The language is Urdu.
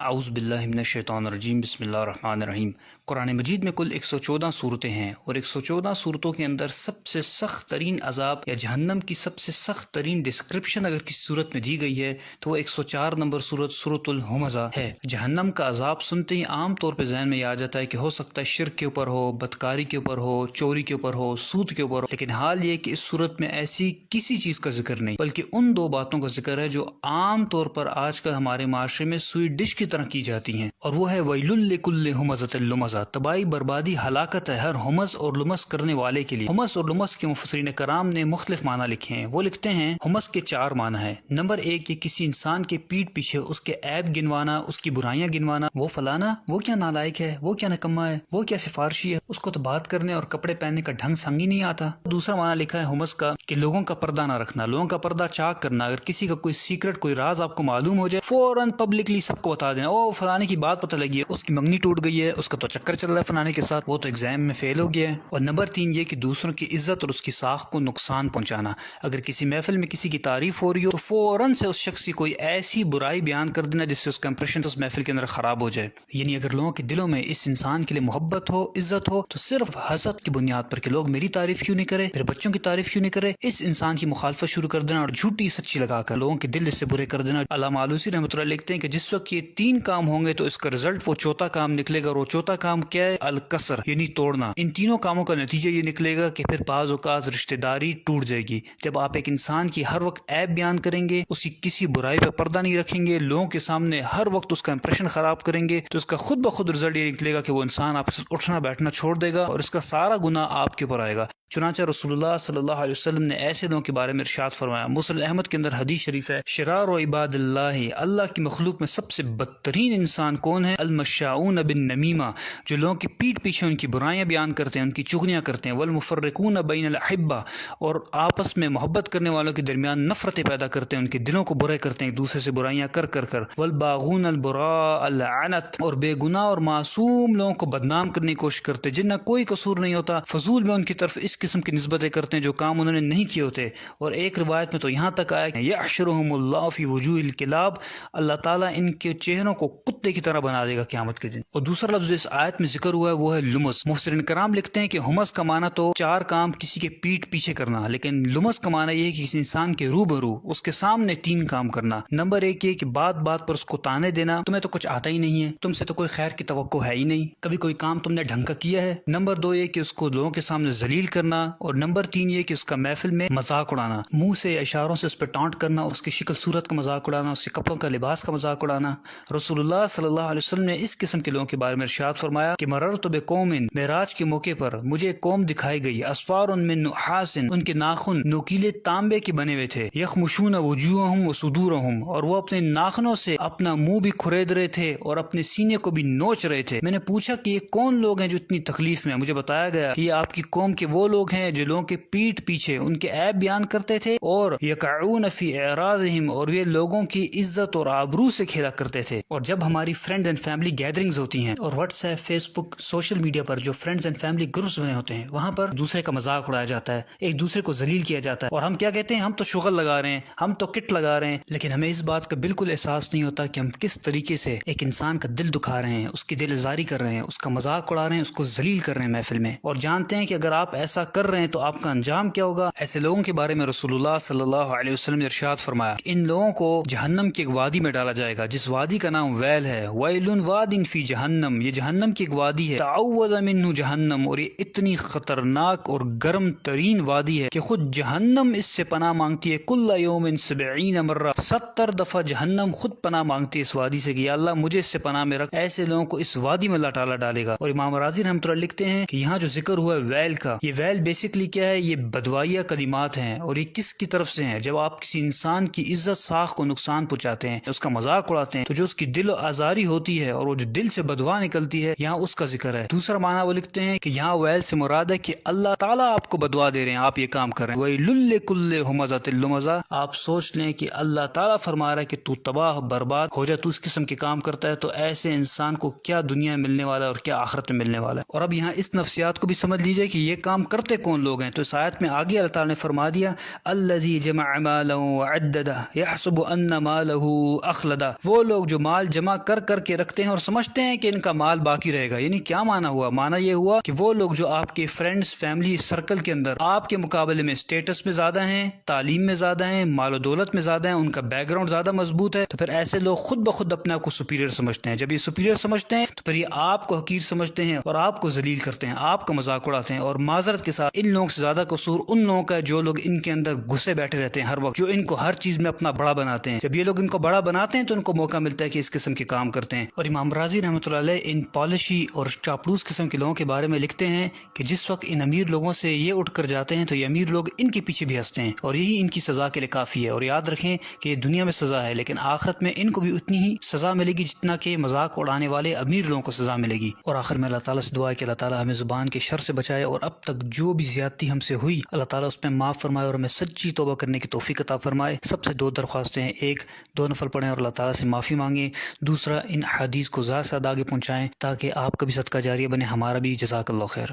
اعوذ باللہ من الشیطان الرجیم بسم اللہ الرحمن الرحیم۔ قرآن مجید میں کل 114 صورتیں ہیں اور 114 صورتوں کے اندر سب سے سخت ترین عذاب یا جہنم کی سب سے سخت ترین ڈسکرپشن اگر کسی صورت میں دی گئی ہے تو وہ 104 نمبر صورت سورۃ الہمزہ ہے۔ جہنم کا عذاب سنتے ہی عام طور پہ ذہن میں یہ آ جاتا ہے کہ ہو سکتا ہے شرک کے اوپر ہو، بدکاری کے اوپر ہو، چوری کے اوپر ہو، سود کے اوپر ہو، لیکن حال یہ کہ اس صورت میں ایسی کسی چیز کا ذکر نہیں بلکہ ان دو باتوں کا ذکر ہے جو عام طور پر آج کل ہمارے معاشرے میں سویٹ ڈش کی طرح کی جاتی ہیں، اور وہ ہے ویل لکل ہمزۃ لمزہ، تباہی بربادی ہلاکت ہے ہر ہمز اور لمز کرنے والے کے لیے۔ ہمز اور لمز کے مفسرین کرام نے مختلف معنی لکھے ہیں۔ وہ لکھتے ہیں ہمز کے 4 معنی ہیں۔ نمبر 1، یہ کسی انسان کے پیٹ پیچھے اس کے عیب گنوانا، اس کی برائیاں گنوانا، وہ فلانا وہ کیا نالائق ہے، وہ کیا نکما ہے، وہ کیا سفارشی ہے، اس کو تو بات کرنے اور کپڑے پہننے کا ڈھنگ سنگ ہی نہیں آتا۔ دوسرا معنی لکھا ہے ہمز کا کہ لوگوں کا پردہ نہ رکھنا، لوگوں کا پردہ چاک کرنا۔ اگر کسی کا کوئی سیکرٹ، کوئی راز آپ کو معلوم ہو جائے، فوراً پبلکلی سب کو بتا دینا، او فلانے کی بات پتہ لگی ہے، اس کی منگنی ٹوٹ گئی ہے، اس کا تو چکر چل رہا ہے فلانے کے ساتھ، وہ تو ایگزام میں فیل ہو گیا ہے۔ اور نمبر 3 یہ کہ دوسروں کی عزت اور اس کی ساخت کو نقصان پہنچانا۔ اگر کسی محفل میں کسی کی تعریف ہو رہی ہو تو فوراً سے اس شخص کی کوئی ایسی برائی بیان کر دینا جس سے اس کا امپریشن اس محفل کے اندر خراب ہو جائے۔ یعنی اگر لوگوں کے دلوں میں اس انسان کے لیے محبت ہو، عزت ہو، تو صرف حسد کی بنیاد پر کہ لوگ میری تعریف کیوں نہیں کرے، میرے بچوں کی تعریف کیوں نہیں کرے، اس انسان کی مخالفت شروع کر دینا اور جھوٹی سچی لگا کر لوگوں کے دل اس سے برے کر دینا۔ علامہ آلوسی رحمۃ اللہ لکھتے ہیں کہ جس وقت یہ 3 کام ہوں گے تو اس کا رزلٹ وہ چوتھا کام نکلے گا، اور وہ چوتھا کام کیا ہے؟ الکسر، یعنی توڑنا۔ ان تینوں کاموں کا نتیجہ یہ نکلے گا کہ پھر بعض اوقات رشتہ داری ٹوٹ جائے گی۔ جب آپ ایک انسان کی ہر وقت عیب بیان کریں گے، اس کی کسی برائی پہ پردہ نہیں رکھیں گے، لوگوں کے سامنے ہر وقت اس کا امپریشن خراب کریں گے، تو اس کا خود بخود رزلٹ یہ نکلے گا کہ وہ انسان آپ سے اٹھنا بیٹھنا چھوڑ دے گا اور اس کا سارا گناہ آپ کے اوپر آئے گا۔ چنانچہ رسول اللہ صلی اللہ علیہ وسلم نے ایسے لوگوں کے بارے میں ارشاد فرمایا، مسند احمد کے اندر حدیث شریف ہے، شرار و عباد اللہ کی مخلوق میں سب سے بدترین انسان کون ہے؟ المشاؤون بالنمیمہ، جو لوگوں کی پیٹھ پیچھے ان کی برائیاں بیان کرتے ہیں، ان کی چغلیاں کرتے ہیں، والمفرقون بین الاحبہ، اور آپس میں محبت کرنے والوں کے درمیان نفرتیں پیدا کرتے ہیں، ان کے دلوں کو برے کرتے ہیں ایک دوسرے سے برائیاں کر کر، والباغون البراء اللعنت، اور بے گناہ اور معصوم لوگوں کو بدنام کرنے کی کوشش کرتے جن کا کوئی قصور نہیں ہوتا، فضول میں ان کی طرف اس قسم کی نسبتیں کرتے ہیں جو کام انہوں نے نہیں کیے ہوتے۔ اور ایک روایت میں تو یہاں تک آیا کہ یحشرہم اللہ فی وجوہ الکلاب، اللہ تعالیٰ ان کے چہروں کو کتے کی طرح بنا دے گا قیامت کے دن۔ اور دوسرا لفظ اس آیت میں ذکر ہوا ہے وہ ہے لمز۔ مفسرین کرام لکھتے ہیں کہ ہمز کا معنی تو 4 کام کسی کے پیٹھ پیچھے کرنا، لیکن لمز کا معنی یہ ہے کہ کسی انسان کے روبرو اس کے سامنے 3 کام کرنا۔ نمبر 1 یہ کہ بات بات پر اس کو تانے دینا، تمہیں تو کچھ آتا ہی نہیں ہے، تم سے تو کوئی خیر کی توقع ہے ہی نہیں، کبھی کوئی کام تم نے ڈھنگ کا کیا ہے۔ نمبر 2 یہ کہ اس کو لوگوں کے سامنے ذلیل کرنا، اور نمبر 3 یہ کہ اس کا محفل میں مذاق اڑانا، منہ سے اشاروں سے اس پہ ٹانٹ کرنا، اس کی شکل صورت کا مذاق اڑانا، اس کے کپڑوں کا لباس کا مذاق اڑانا۔ رسول اللہ صلی اللہ علیہ وسلم نے اس قسم کے لوگوں کے بارے میں ارشاد فرمایا کہ مررت بقوم، معراج کے موقع پر مجھے ایک قوم دکھائی گئی، اسفار من نحاس، ان کے ناخن نوکیلے تانبے کے بنے ہوئے تھے، یخمشون وجوہہم وصدورہم، اور وہ اپنے ناخنوں سے اپنا منہ بھی کھرید رہے تھے اور اپنے سینے کو بھی نوچ رہے تھے۔ میں نے پوچھا کہ یہ کون لوگ ہیں جو اتنی تکلیف میں ہیں؟ مجھے بتایا گیا کہ یہ آپ کی قوم کے وہ لوگ ہیں جو لوگوں کے پیٹھ پیچھے ان کے عیب بیان کرتے تھے، اور یقعون فی اعراضہم، اور یہ لوگوں کی عزت اور آبرو سے کھیلا کرتے تھے۔ اور جب ہماری فرینڈز اینڈ فیملی گیدرنگز ہوتی ہیں، اور واٹس ایپ، فیس بک، سوشل میڈیا پر جو فرینڈز اینڈ فیملی گروپس بنے ہوتے ہیں، وہاں پر دوسرے کا مذاق اڑایا جاتا ہے، ایک دوسرے کو ذلیل کیا جاتا ہے، اور ہم کیا کہتے ہیں؟ ہم تو شغل لگا رہے ہیں، ہم تو کٹ لگا رہے ہیں، لیکن ہمیں اس بات کا بالکل احساس نہیں ہوتا کہ ہم کس طریقے سے ایک انسان کا دل دکھا رہے ہیں، اس کی دل آزاری کر رہے ہیں، اس کا مذاق اڑا رہے ہیں، اس کو ذلیل کر رہے ہیں محفل میں، اور جانتے ہیں کہ اگر آپ ایسا کر رہے ہیں تو آپ کا انجام کیا ہوگا۔ ایسے لوگوں کے بارے میں رسول اللہ صلی اللہ علیہ وسلم نے ارشاد فرمایا کہ ان لوگوں کو جہنم کی ایک وادی میں ڈالا جائے گا جس وادی کا نام ویل ہے، ویل واد فی جہنم، یہ جہنم کی ایک وادی ہے، تعوذ منہ جہنم، اور یہ اتنی خطرناک اور گرم ترین وادی ہے کہ خود جہنم اس سے پناہ مانگتی ہے، کل یوم 70 مرہ، 70 دفعہ جہنم خود پناہ مانگتی ہے اس وادی سے کہ یا اللہ مجھے اس سے پناہ میں رکھ۔ ایسے لوگوں کو اس وادی میں اللہ تعالیٰ ڈالے گا۔ اور امام راضی رحمۃ اللہ لکھتے ہیں کہ یہاں جو ذکر ہوا ہے ویل کا، یہ ویل بیسکلی کیا ہے؟ یہ بدوائیہ کلمات ہیں، اور یہ کس کی طرف سے ہیں؟ جب آپ کسی انسان کی عزت ساخت کو نقصان پہنچاتے ہیں، اس کا مذاق اڑاتے ہیں، تو جو اس کی دل آزاری ہوتی ہے اور وہ جو دل سے بدوا نکلتی ہے، یہاں اس کا ذکر ہے۔ دوسرا معنی وہ لکھتے ہیں کہ یہاں ویل سے مراد ہے کہ اللہ تعالیٰ آپ کو بدوا دے رہے ہیں، آپ یہ کام کر رہے ہیں، ویل لکل ہمزۃ لمزہ، آپ سوچ لیں کہ اللہ تعالیٰ فرما رہا ہے کہ تو تباہ برباد ہو جائے، تو اس قسم کے کام کرتا ہے، تو ایسے انسان کو کیا دنیا میں ملنے والا ہے اور کیا آخرت میں ملنے والا ہے۔ اور اب یہاں اس نفسیات کو بھی سمجھ لیجئے کہ یہ کام کر اڑتے کون لوگ ہیں؟ تو اس آیت میں آگے اللہ تعالیٰ نے فرما دیا الذی جمع مالا وعددہ یحسب ان مالہ اخلدہ، وہ لوگ جو مال جمع کر کر کے رکھتے ہیں اور سمجھتے ہیں کہ ان کا مال باقی رہے گا۔ یعنی کیا معنی ہوا؟ معنی یہ ہوا کہ وہ لوگ جو آپ کے فرینڈز فیملی سرکل کے اندر آپ کے مقابلے میں اسٹیٹس میں زیادہ ہیں، تعلیم میں زیادہ ہیں، مال و دولت میں زیادہ ہیں، ان کا بیک گراؤنڈ زیادہ مضبوط ہے، تو پھر ایسے لوگ خود بخود اپنے آپ کو سپیریئر سمجھتے ہیں۔ جب یہ سپیریئر سمجھتے ہیں تو پھر یہ آپ کو حقیر سمجھتے ہیں اور آپ کو ذلیل کرتے ہیں، آپ کا مذاق اڑاتے ہیں۔ اور معذرت کے ساتھ ان لوگوں سے زیادہ قصور ان لوگوں کا ہے جو لوگ ان کے اندر گھسے بیٹھے رہتے ہیں ہر وقت، جو ان کو ہر چیز میں اپنا بڑا بناتے ہیں۔ جب یہ لوگ ان کو بڑا بناتے ہیں تو ان کو موقع ملتا ہے کہ اس قسم کے کام کرتے ہیں۔ اور امام رازی رحمۃ اللہ علیہ ان پالشی اور چاپلوس قسم کے لوگوں کے بارے میں لکھتے ہیں کہ جس وقت ان امیر لوگوں سے یہ اٹھ کر جاتے ہیں تو یہ امیر لوگ ان کے پیچھے بھی ہنستے ہیں، اور یہی ان کی سزا کے لیے کافی ہے۔ اور یاد رکھیں کہ یہ دنیا میں سزا ہے، لیکن آخرت میں ان کو بھی اتنی ہی سزا ملے گی جتنا کہ مذاق اڑانے والے امیر لوگوں کو سزا ملے گی۔ اور آخر میں اللہ تعالیٰ سے دعا ہے کہ اللہ تعالیٰ ہمیں زبان کے شر سے بچائے، اور اب تک جو بھی زیادتی ہم سے ہوئی اللہ تعالیٰ اس پہ معاف فرمائے اور ہمیں سچی توبہ کرنے کی توفیق عطا فرمائے۔ سب سے دو درخواستیں ہیں، ایک دو نفل پڑھیں اور اللہ تعالیٰ سے معافی مانگیں، دوسرا ان حدیث کو زیادہ سے زیادہ آگے پہنچائیں تاکہ آپ کا بھی صدقہ جاریہ بنے، ہمارا بھی۔ جزاک اللہ خیر۔